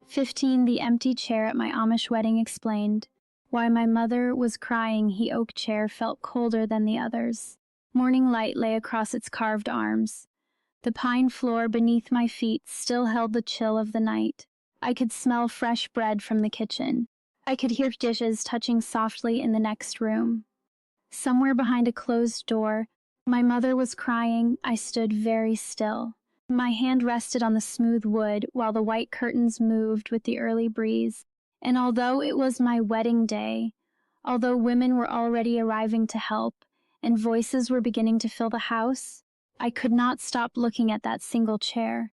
15. The empty chair at my Amish wedding explained. While my mother was crying, the oak chair felt colder than the others. Morning light lay across its carved arms. The pine floor beneath my feet still held the chill of the night. I could smell fresh bread from the kitchen. I could hear dishes touching softly in the next room. Somewhere behind a closed door, my mother was crying. I stood very still. My hand rested on the smooth wood while the white curtains moved with the early breeze. And although it was my wedding day, although women were already arriving to help, and voices were beginning to fill the house, I could not stop looking at that single chair.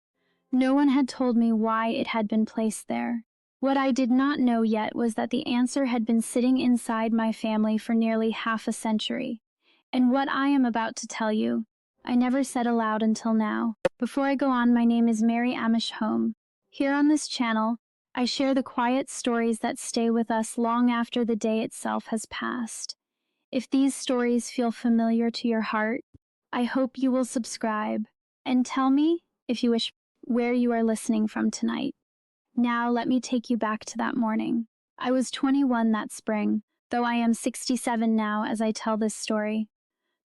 No one had told me why it had been placed there. What I did not know yet was that the answer had been sitting inside my family for nearly half a century. And what I am about to tell you, I never said aloud until now. Before I go on, my name is Mary Amish Home. Here on this channel, I share the quiet stories that stay with us long after the day itself has passed. If these stories feel familiar to your heart, I hope you will subscribe and tell me, if you wish, where you are listening from tonight. Now let me take you back to that morning. I was 21 that spring, though I am 67 now as I tell this story.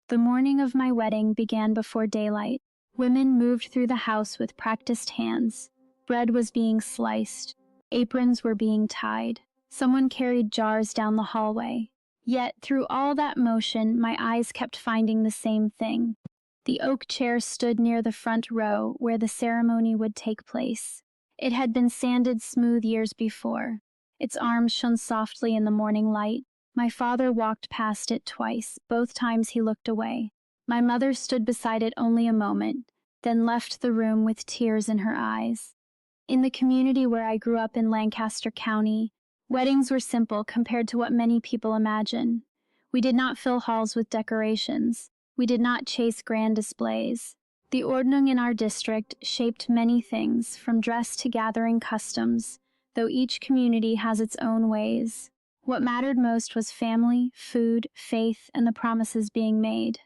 The morning of my wedding began before daylight. Women moved through the house with practiced hands. Bread was being sliced. Aprons were being tied. Someone carried jars down the hallway. Yet, through all that motion, my eyes kept finding the same thing. The oak chair stood near the front row where the ceremony would take place. It had been sanded smooth years before. Its arms shone softly in the morning light. My father walked past it twice. Both times he looked away. My mother stood beside it only a moment, then left the room with tears in her eyes. In the community where I grew up in Lancaster County, weddings were simple compared to what many people imagine. We did not fill halls with decorations. We did not chase grand displays. The ordnung in our district shaped many things, from dress to gathering customs, though each community has its own ways. What mattered most was family, food, faith, and the promises being made.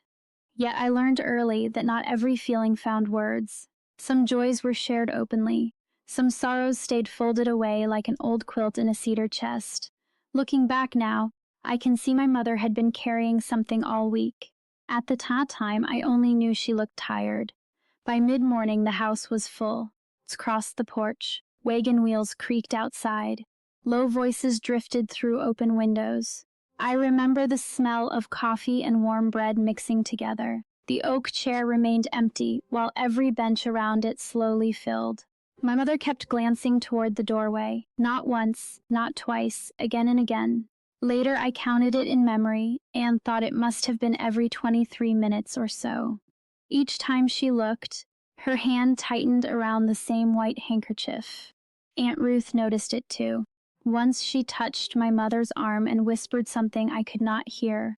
Yet I learned early that not every feeling found words. Some joys were shared openly. Some sorrows stayed folded away like an old quilt in a cedar chest. Looking back now, I can see my mother had been carrying something all week. At the time, I only knew she looked tired. By mid-morning, the house was full. It's crossed the porch. Wagon wheels creaked outside. Low voices drifted through open windows. I remember the smell of coffee and warm bread mixing together. The oak chair remained empty, while every bench around it slowly filled. My mother kept glancing toward the doorway. Not once, not twice, again and again. Later I counted it in memory and thought it must have been every 23 minutes or so. Each time she looked, her hand tightened around the same white handkerchief. Aunt Ruth noticed it too. Once she touched my mother's arm and whispered something I could not hear.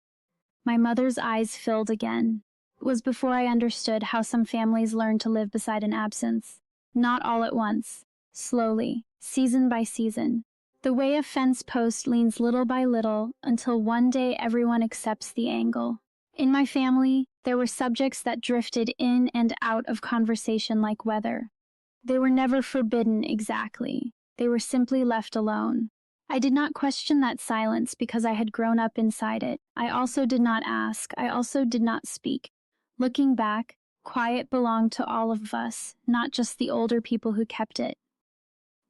My mother's eyes filled again. It was before I understood how some families learn to live beside an absence. Not all at once, slowly, season by season. The way a fence post leans little by little until one day everyone accepts the angle. In my family, there were subjects that drifted in and out of conversation like weather. They were never forbidden exactly. They were simply left alone. I did not question that silence because I had grown up inside it. I also did not ask. I also did not speak. Looking back, quiet belonged to all of us, not just the older people who kept it.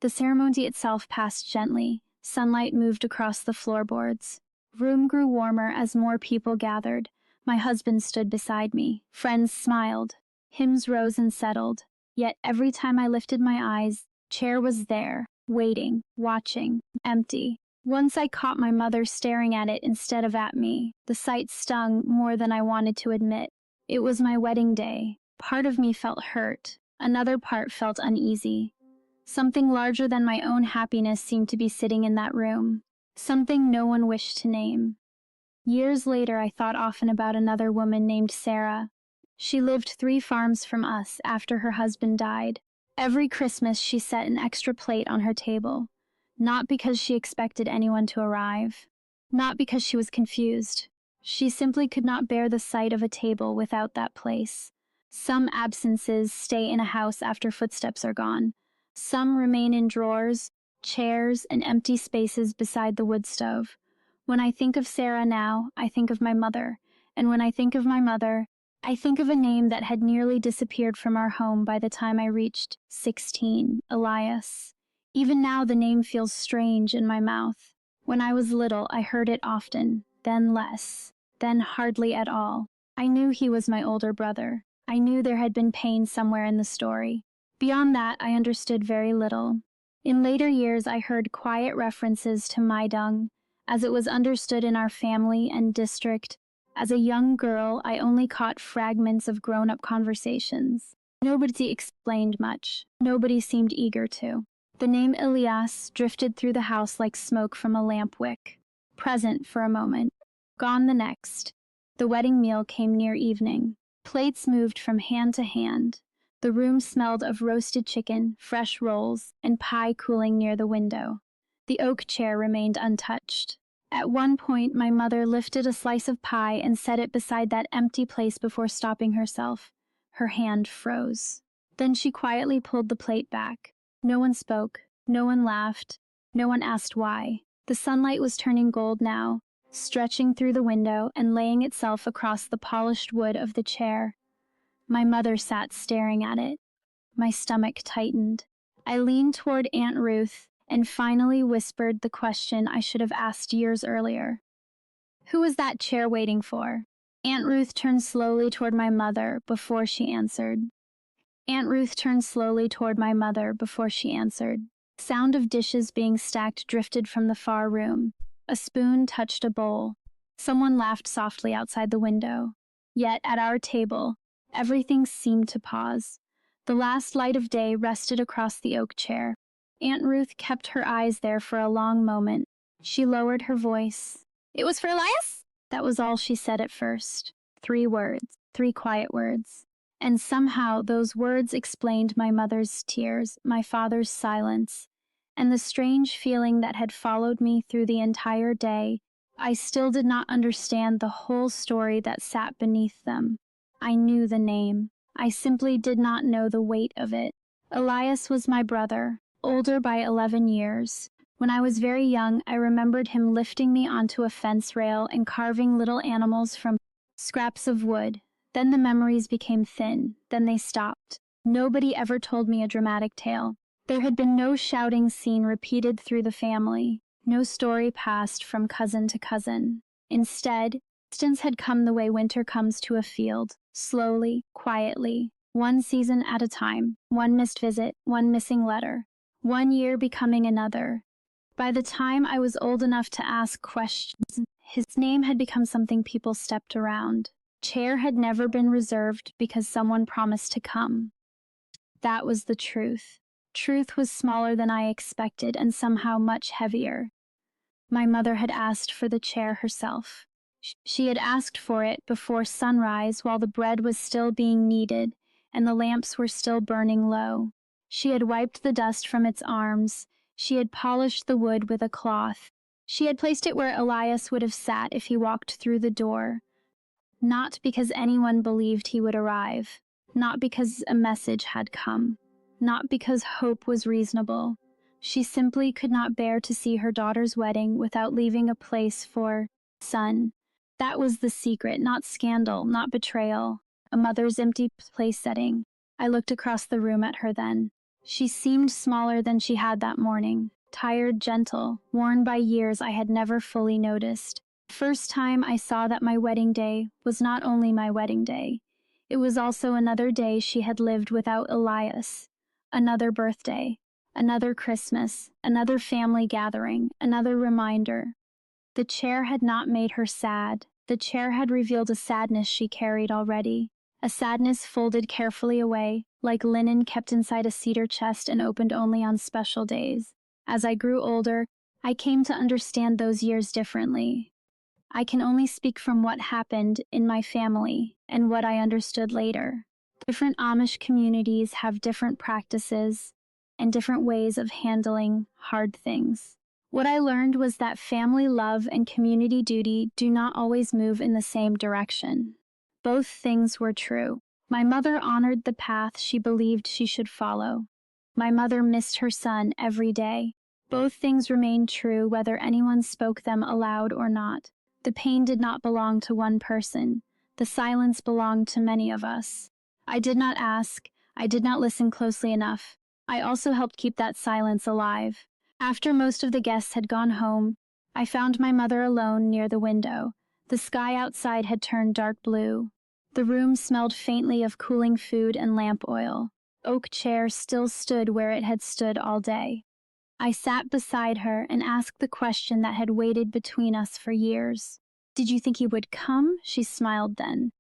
The ceremony itself passed gently. Sunlight moved across the floorboards. Room grew warmer as more people gathered. My husband stood beside me. Friends smiled. Hymns rose and settled. Yet every time I lifted my eyes, chair was there, waiting, watching, empty. Once I caught my mother staring at it instead of at me. The sight stung more than I wanted to admit. It was my wedding day. Part of me felt hurt. Another part felt uneasy. Something larger than my own happiness seemed to be sitting in that room. Something no one wished to name. Years later, I thought often about another woman named Sarah. She lived 3 farms from us after her husband died. Every Christmas, she set an extra plate on her table. Not because she expected anyone to arrive. Not because she was confused. She simply could not bear the sight of a table without that place. Some absences stay in a house after footsteps are gone. Some remain in drawers, chairs, and empty spaces beside the wood stove. When I think of Sarah now, I think of my mother. And when I think of my mother, I think of a name that had nearly disappeared from our home by the time I reached 16, Elias. Even now, the name feels strange in my mouth. When I was little, I heard it often, then less, then hardly at all. I knew he was my older brother. I knew there had been pain somewhere in the story. Beyond that, I understood very little. In later years, I heard quiet references to Meidung, as it was understood in our family and district. As a young girl, I only caught fragments of grown-up conversations. Nobody explained much. Nobody seemed eager to. The name Elias drifted through the house like smoke from a lamp wick. Present for a moment, gone the next. The wedding meal came near evening. Plates moved from hand to hand. The room smelled of roasted chicken, fresh rolls, and pie cooling near the window. The oak chair remained untouched. At one point, my mother lifted a slice of pie and set it beside that empty place before stopping herself. Her hand froze. Then she quietly pulled the plate back. No one spoke. No one laughed. No one asked why. The sunlight was turning gold now, stretching through the window and laying itself across the polished wood of the chair. My mother sat staring at it. My stomach tightened. I leaned toward Aunt Ruth and finally whispered the question I should have asked years earlier. Who was that chair waiting for? Aunt Ruth turned slowly toward my mother before she answered. Aunt Ruth turned slowly toward my mother before she answered. Sound of dishes being stacked drifted from the far room. A spoon touched a bowl. Someone laughed softly outside the window. Yet at our table, everything seemed to pause. The last light of day rested across the oak chair. Aunt Ruth kept her eyes there for a long moment. She lowered her voice. "It was for Elias?" That was all she said at first. 3 words, 3 quiet words. And somehow those words explained my mother's tears, my father's silence, and the strange feeling that had followed me through the entire day. I still did not understand the whole story that sat beneath them. I knew the name. I simply did not know the weight of it. Elias was my brother, older by 11 years. When I was very young, I remembered him lifting me onto a fence rail and carving little animals from scraps of wood. Then the memories became thin. Then they stopped. Nobody ever told me a dramatic tale. There had been no shouting scene repeated through the family. No story passed from cousin to cousin. Instead, distance had come the way winter comes to a field, slowly, quietly, one season at a time, one missed visit, one missing letter, one year becoming another. By the time I was old enough to ask questions, his name had become something people stepped around. Chair had never been reserved because someone promised to come. That was the truth. Truth was smaller than I expected and somehow much heavier. My mother had asked for the chair herself. She had asked for it before sunrise while the bread was still being kneaded and the lamps were still burning low. She had wiped the dust from its arms. She had polished the wood with a cloth. She had placed it where Elias would have sat if he walked through the door. Not because anyone believed he would arrive. Not because a message had come. Not because hope was reasonable. She simply could not bear to see her daughter's wedding without leaving a place for son. That was the secret, not scandal, not betrayal. A mother's empty place setting. I looked across the room at her then. She seemed smaller than she had that morning. Tired, gentle, worn by years I had never fully noticed. First time I saw that my wedding day was not only my wedding day. It was also another day she had lived without Elias. Another birthday. Another Christmas. Another family gathering. Another reminder. The chair had not made her sad. The chair had revealed a sadness she carried already. A sadness folded carefully away, like linen kept inside a cedar chest and opened only on special days. As I grew older, I came to understand those years differently. I can only speak from what happened in my family and what I understood later. Different Amish communities have different practices and different ways of handling hard things. What I learned was that family love and community duty do not always move in the same direction. Both things were true. My mother honored the path she believed she should follow. My mother missed her son every day, Both things remained true whether anyone spoke them aloud or not. The pain did not belong to one person. The silence belonged to many of us. I did not ask. I did not listen closely enough. I also helped keep that silence alive. After most of the guests had gone home, I found my mother alone near the window. The sky outside had turned dark blue. The room smelled faintly of cooling food and lamp oil. Oak chair still stood where it had stood all day. I sat beside her and asked the question that had waited between us for years. "Did you think he would come?" She smiled then.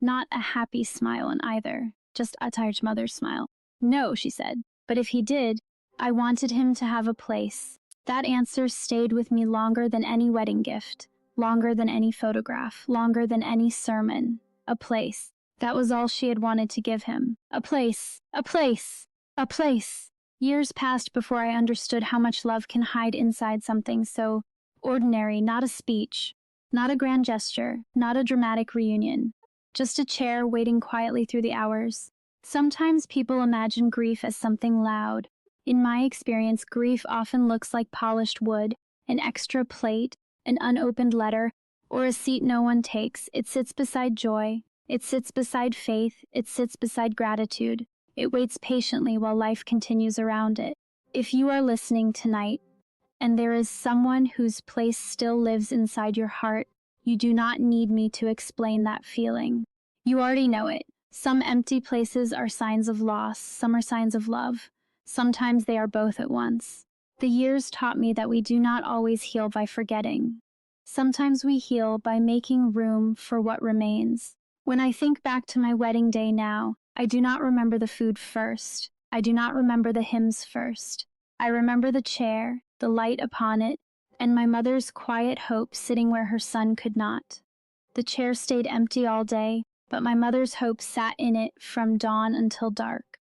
Not a happy smile in either, just a tired mother's smile. "No," she said, "but if he did, I wanted him to have a place." That answer stayed with me longer than any wedding gift, longer than any photograph, longer than any sermon. A place. That was all she had wanted to give him. A place, a place, a place. Years passed before I understood how much love can hide inside something so ordinary, not a speech, not a grand gesture, not a dramatic reunion, just a chair waiting quietly through the hours. Sometimes people imagine grief as something loud. In my experience, grief often looks like polished wood, an extra plate, an unopened letter, or a seat no one takes. It sits beside joy. It sits beside faith. It sits beside gratitude. It waits patiently while life continues around it. If you are listening tonight, and there is someone whose place still lives inside your heart, you do not need me to explain that feeling. You already know it. Some empty places are signs of loss, some are signs of love. Sometimes they are both at once. The years taught me that we do not always heal by forgetting. Sometimes we heal by making room for what remains. When I think back to my wedding day now, I do not remember the food first. I do not remember the hymns first. I remember the chair, the light upon it, and my mother's quiet hope sitting where her son could not. The chair stayed empty all day, but my mother's hope sat in it from dawn until dark.